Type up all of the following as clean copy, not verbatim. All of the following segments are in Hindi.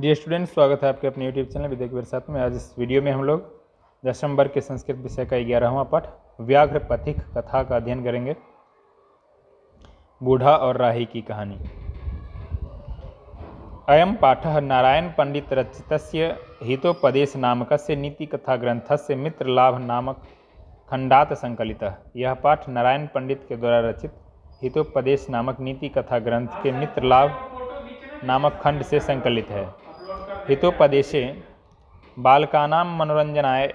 डियर स्टूडेंट, स्वागत है आपके अपने यूट्यूब चैनल विद्या के साथ में। आज इस वीडियो में हम लोग 10वीं वर्ग के संस्कृत विषय का 11वां पाठ व्याघ्र पथिक कथा का अध्ययन करेंगे। बूढ़ा और राही की कहानी। अयं पाठः नारायण पंडित रचितस्य हितोपदेश नामकस्य नीति कथा ग्रंथस्य मित्रलाभ नामक खंडात संकलितः। यह पाठ नारायण पंडित के द्वारा रचित हितोपदेश नामक नीति कथा ग्रंथ के मित्रलाभ नामक खंड से संकलित है। हितोपदेशे बालकानां मनोरंजनाय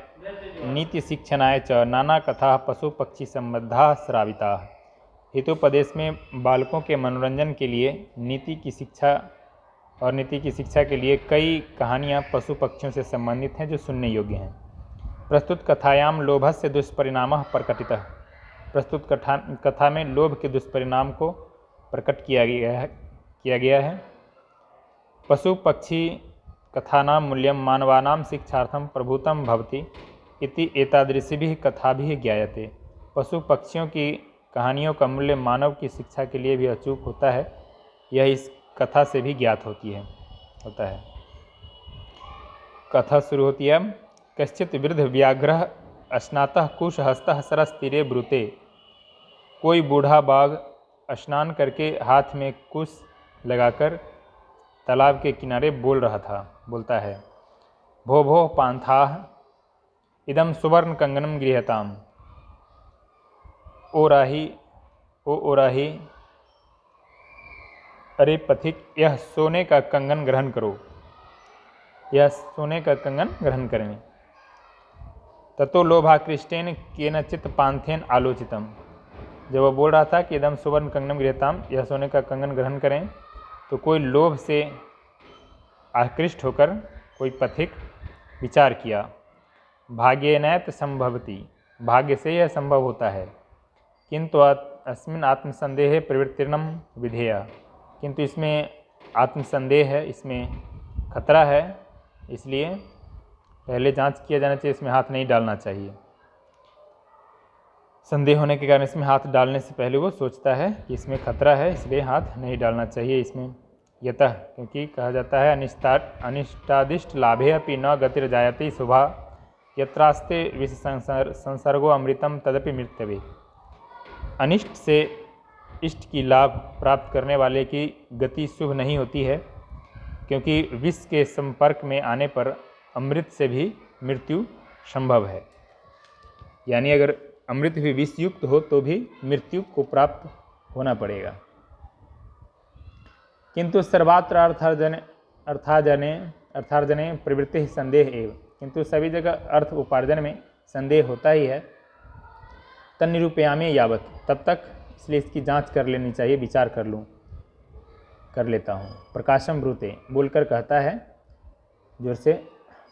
नीति शिक्षणाय च नाना कथा पशु पक्षी संबद्धा श्राविता। हितोपदेश में बालकों के मनोरंजन के लिए नीति की शिक्षा के लिए कई कहानियाँ पशु पक्षियों से संबंधित हैं जो सुनने योग्य हैं। प्रस्तुत कथायाम लोभस्य दुष्परिणामः प्रकटितः। प्रस्तुत कथा में लोभ के दुष्परिणाम को प्रकट किया गया है। पशु पक्षी कथानां मूल्यं मानवानां शिक्षार्थं प्रभूतं भवति इति एतादृशीभिः कथाभिः ज्ञायते। पशु पक्षियों की कहानियों का मूल्य मानव की शिक्षा के लिए भी अचूक होता है, यह इस कथा से भी ज्ञात होता है। कथा शुरू होती है। कश्चित् वृद्ध व्याघ्रः स्नातः कुशहस्तः सरस्तीरे ब्रूते। कोई बूढ़ा बाघ स्नान करके हाथ में कुश लगाकर तालाब के किनारे बोलता है, भो भो पांथाः इदं सुवर्ण कंगनम गृह्यताम्। ओ राही, अरे पथिक, यह सोने का कंगन ग्रहण करो, यह सोने का कंगन ग्रहण करें। ततो लोभाकृष्टेन केनचित् पांथेन आलोचितम। जब वह बोल रहा था कि इदं सुवर्ण कंगनम गृह्यताम्, यह सोने का कंगन ग्रहण करें, तो कोई लोभ से आकृष्ट होकर कोई पथिक विचार किया। भाग्येनैत संभवति, भाग्य से यह संभव होता है। किंतु अस्मिन् आत्मसंदेहे प्रवृत्तिर्नम विधेया, किंतु इसमें आत्मसंदेह है, इसमें खतरा है, इसलिए पहले जांच किया जाना चाहिए, इसमें हाथ नहीं डालना चाहिए। संदेह होने के कारण इसमें हाथ डालने से पहले वो सोचता है कि इसमें खतरा है, इसलिए हाथ नहीं डालना चाहिए इसमें। यतः, क्योंकि कहा जाता है अनिष्टादिष्ट लाभे अपि न गतिर्जायते शुभा यत्रास्ते विष संसर्गो अमृतम तदपि मृत्यवे। अनिष्ट से इष्ट की लाभ प्राप्त करने वाले की गति शुभ नहीं होती है, क्योंकि विष के संपर्क में आने पर अमृत से भी मृत्यु संभव है। यानी अगर अमृत भी विष युक्त हो तो भी मृत्यु को प्राप्त होना पड़ेगा। किंतु सर्वत्र अर्थार्जने प्रवृत्ति संदेह एवं, किंतु सभी जगह अर्थ उपार्जन में संदेह होता ही है। तन्निरूपयामि यावत, तब तक, इसलिए इसकी जांच कर लेनी चाहिए, विचार कर लेता हूँ। प्रकाशम ब्रूते, बोलकर कहता है जोर से,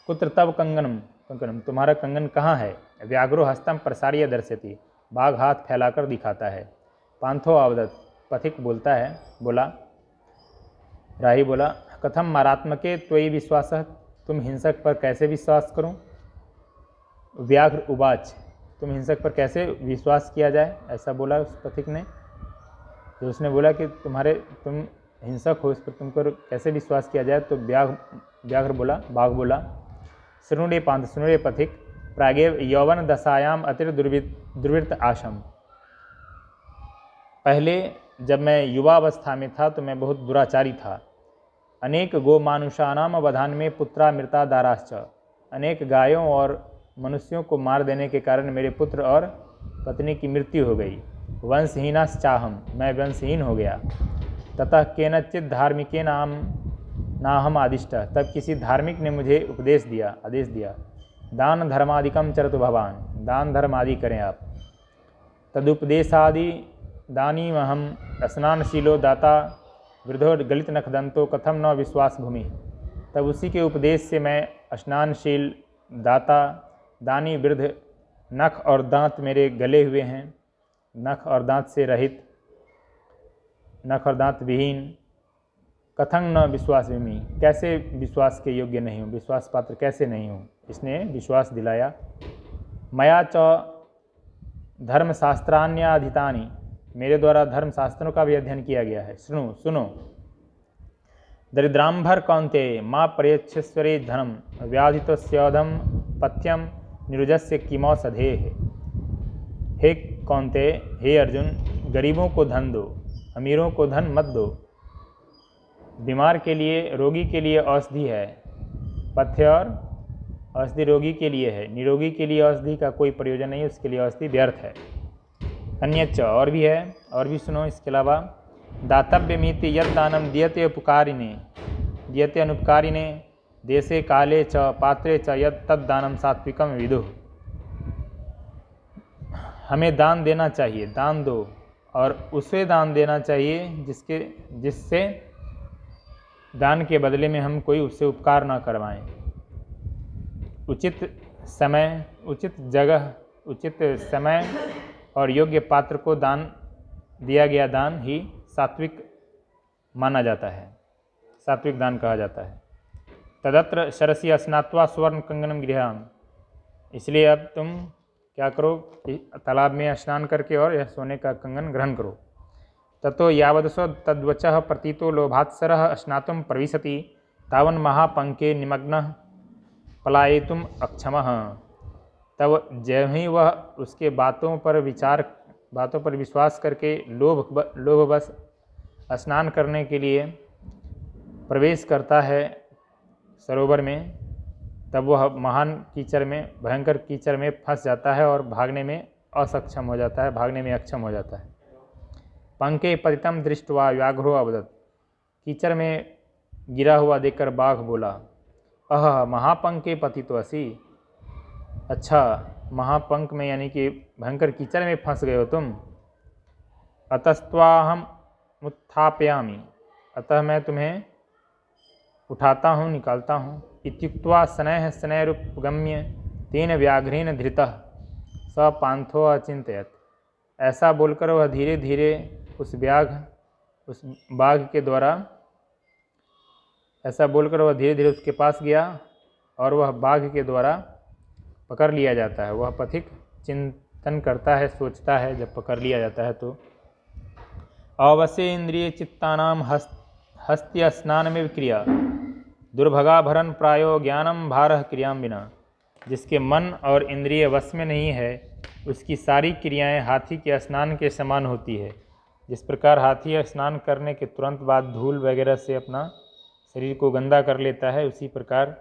कुत्र तव कंगनम, तुम्हारा कंगन कहाँ है। व्याघ्रो हस्तम प्रसार्य दर्शति, बाघ हाथ फैलाकर दिखाता है। पांथो आवदत, पथिक बोला, राही बोला, कथम मारात्मके त्वयि विश्वासः, तुम हिंसक पर कैसे विश्वास करूं। व्याघ्र उवाच, तुम हिंसक पर कैसे विश्वास किया जाए, ऐसा बोला उस पथिक ने। तो उसने बोला कि तुम हिंसक हो, इस पर तुम पर कैसे विश्वास किया जाए। तो बाघ बोला, शृणुरे पांथ, शृणुरे पथिक, प्रागेव यौवन दशायाम अतिर दुर्वृत्त आशम। पहले जब मैं युवावस्था में था तो मैं बहुत दुराचारी था। अनेक गो मानुषानाम अवधान में पुत्रा मृता दाराश्च, अनेक गायों और मनुष्यों को मार देने के कारण मेरे पुत्र और पत्नी की मृत्यु हो गई। वंशहीनाश्चाहम, मैं वंशहीन हो गया। ततः केनचित् धार्मिके नाहम आदिष्ट, तब किसी धार्मिक ने मुझे आदेश दिया। दान धर्मादिकम चरतु भवान, दान धर्म आदि करें आप। तदुपदेशादि दानीमहम स्नानशीलो दाता वृद्धो गलित नखदंतो कथम न विश्वास भूमि। तब उसी के उपदेश से मैं स्नानशील, दाता, दानी, वृद्ध, नख और दांत मेरे गले हुए हैं, नख और दांत से रहित, नख और दांत विहीन, कथं न विश्वास भूमि, कैसे विश्वास के योग्य नहीं हूँ, विश्वास पात्र कैसे नहीं हूँ। इसने विश्वास दिलाया। मया च धर्मशास्त्रान्याधितानि, मेरे द्वारा धर्मशास्त्रों का भी अध्ययन किया गया है। सुनो, दरिद्रांभर कौन्तेय माँ प्रयच्छस्वरे धनम व्याधितस्यधम पथ्यम निरुजस्य किमौषधेः। हे कौन्तेय, हे अर्जुन, गरीबों को धन दो, अमीरों को धन मत दो। बीमार के लिए, रोगी के लिए औषधि है, पथ्य और औषधि रोगी के लिए है, निरोगी के लिए औषधि का कोई प्रयोजन नहीं, उसके लिए औषधि व्यर्थ है। अन्यच्च, और भी है, और भी सुनो इसके अलावा। दातव्यमिति यद दानम दीयते उपकारिणे दीयते अनुपकारिणे देशे काले च पात्रे च यद तद दानम सात्विकम विदुः। हमें दान देना चाहिए, दान दो, और उसे दान देना चाहिए जिससे दान के बदले में हम कोई उससे उपकार ना करवाएं। उचित समय, उचित जगह, उचित समय और योग्य पात्र को दान दिया गया दान ही सात्विक माना जाता है, सात्विक दान कहा जाता है। तदत्र शरसी स्नात्वा स्वर्ण कंगनम गृहाम। इसलिए अब तुम क्या करो, तालाब में स्नान करके और यह सोने का कंगन ग्रहण करो। ततो यावदसो तद्वचः प्रतीतो लोभात्सरः स्नातुं प्रविशति तावन् महापंके निमग्नः पलायितुम अक्षमः। तब जब ही वह उसके बातों पर विश्वास करके लोभवश स्नान करने के लिए प्रवेश करता है सरोवर में, तब वह महान कीचड़ में, भयंकर कीचड़ में फंस जाता है और भागने में अक्षम हो जाता है। पंके पतितम दृष्ट्वा व्याघ्रो अवदत्। कीचड़ में गिरा हुआ देखकर बाघ बोला, अह महापंके पतितो असि। अच्छा, महापंक में यानी कि भयंकर कीचड़ में फंस गए हो तुम। अतस्त्वाहम उत्थापयामि, अतः मैं तुम्हें उठाता हूँ, निकालता हूँ। इत्युक्त्वा शनैः शनैरुपगम्य तेन व्याघ्रेण धृतः स पान्थो अचिन्तयत्। ऐसा बोलकर वह धीरे धीरे उस बाघ के द्वारा, ऐसा बोलकर वह धीरे धीरे उसके पास गया और वह बाघ के द्वारा पकड़ लिया जाता है। वह पथिक चिंतन करता है, सोचता है, जब पकड़ लिया जाता है तो। अवश्य इंद्रिय चित्तानाम हस्त्य स्नान में क्रिया दुर्भगाभरण प्रायो ज्ञानम भारह क्रियाम बिना। जिसके मन और इंद्रिय वश में नहीं है, उसकी सारी क्रियाएं हाथी के स्नान के समान होती है। जिस प्रकार हाथी स्नान करने के तुरंत बाद धूल वगैरह से अपना शरीर को गंदा कर लेता है, उसी प्रकार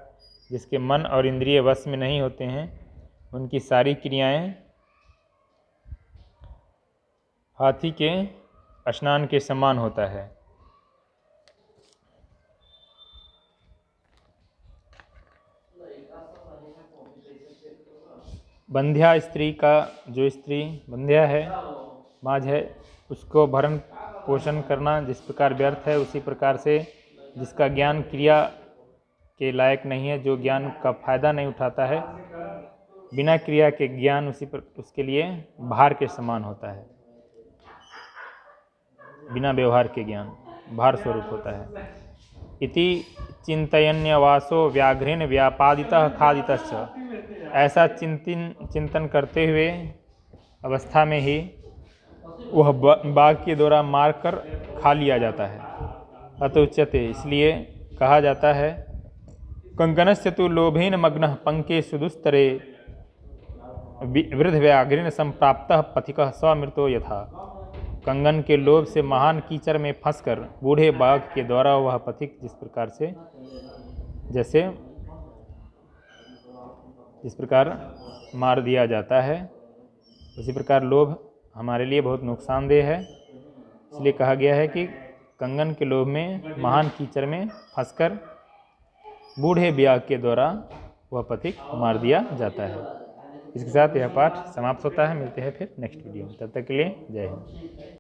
जिसके मन और इंद्रिय वश में नहीं होते हैं, उनकी सारी क्रियाएं हाथी के स्नान के समान होता है। बंध्या स्त्री का, जो स्त्री बंध्या है, माझ है, उसको भरण पोषण करना जिस प्रकार व्यर्थ है, उसी प्रकार से जिसका ज्ञान क्रिया के लायक नहीं है, जो ज्ञान का फायदा नहीं उठाता है, बिना क्रिया के ज्ञान उसके लिए भार के समान होता है। बिना व्यवहार के ज्ञान भार स्वरूप होता है। इति चिंतयन्यवासो व्याघ्रेण व्यापादितः खादितश्च। ऐसा चिंतन करते हुए अवस्था में ही वह बाघ के द्वारा मारकर खा लिया जाता है। अतुच्यते, इसलिए कहा जाता है, कंकनस्य तु लोभेन मग्नः पंके सुदुस्तरे वृद्ध व्याघ्रेण संप्राप्तः पथिकः स्वमृतो यथा। कंगन के लोभ से महान कीचड़ में फंसकर बूढ़े बाघ के द्वारा वह पथिक जिस प्रकार मार दिया जाता है, उसी प्रकार लोभ हमारे लिए बहुत नुकसानदेह है। इसलिए कहा गया है कि कंगन के लोभ में महान कीचड़ में फंसकर बूढ़े बाघ के द्वारा वह पथिक मार दिया जाता है। इसके साथ यह पाठ समाप्त होता है। मिलते हैं फिर नेक्स्ट वीडियो में, तब तक के लिए जय हिंद।